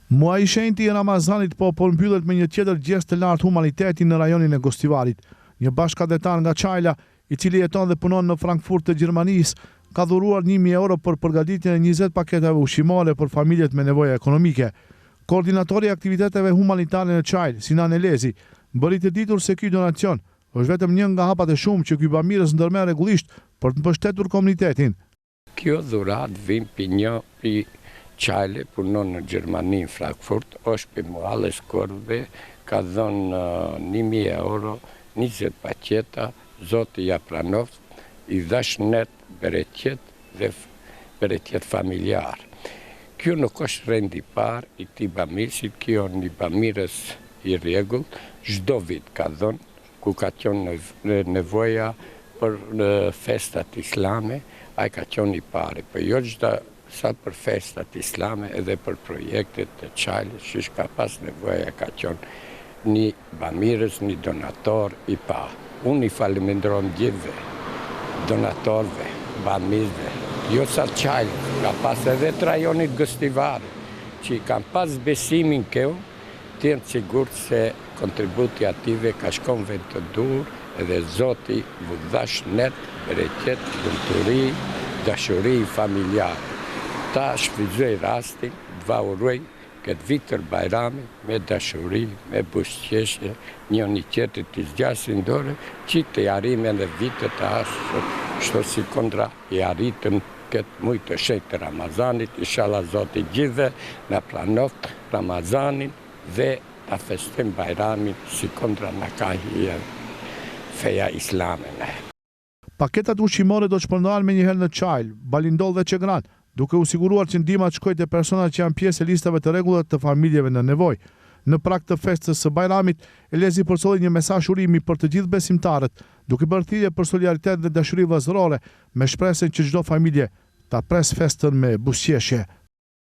Muaji i shenjtë i Ramazanit po përmbyllet me një tjetër gest të lartë humaniteti në rajonin e Gostivarit. Një bashkëdhetar nga Çajla, i cili jeton dhe punon në Frankfurt të Gjermanisë, ka dhuruar 1.000 euro për përgatitjen e 20 paketave ushqimore për familjet me nevoja ekonomike. Koordinatori i aktiviteteve humanitare në Çajl, Sinan Elezi, bëri të ditur se ky donacion është vetëm një nga hapat e shumë që ky bamirës ndërmerr rregullisht për të mbështetur komunitetin. Kjo dhurat vjen pi Çajle, punon në Gjermani, në Frankfurt, është për Muhalles Korve, ka dhënë 1.000 euro, 20 paketa, Zoti ja pranoft, i dhash net bereqet dhe bereqet familjar. Kjo nuk është rendi par i këtij bamirësit, kjo një bamirës i rregull, çdo vit ka dhënë, ku ka qenë nevoja për festat islame, ai ka qenë i pari, për jo çdo sa për festat islame edhe për projektet të Çajlës, që ka pas nevoja ka qenë një bamirës, një donator i pa. Unë i falenderoj gjithëve, donatorëve, bamirëve, jo sa Çajlës, ka pas edhe të rajonit Gostivarit, që kanë pas besimin kjo, të jenë sigurt se kontributi ative ka shkon vend të dur, edhe Zoti vu dhash net, bereqet, kulturi, dashuri familjare. Ta shfrytëzoj rastin, va uroj këtë vitër Bajrami me dashuri, me buzëqeshje, njëri tjetrit të zgjasin dorë, që të arrijmë edhe vitet të ashtu, shto si kundra i arritëm këtë muaj të shenjtë të Ramazanit, inshallah Zoti gjithë na planoft Ramazanin dhe ta festojmë Bajramin si kundra na ka hije feja islame. Paketat ushqimore do të shpërndahen menjëherë në Çajl, Balindol dhe Çegran, duke u siguruar që ndihmat shkojnë te personat që janë pjesë e listave të rregullat të familjeve në nevojë. Në prag të festës së Bajramit, Elezi përsolli një mesazh urimi për të gjithë besimtarët, duke bërë thirrje për solidaritet dhe dashuri vëllazërore, me shpresën që çdo familje ta pres festën me buzëqeshje.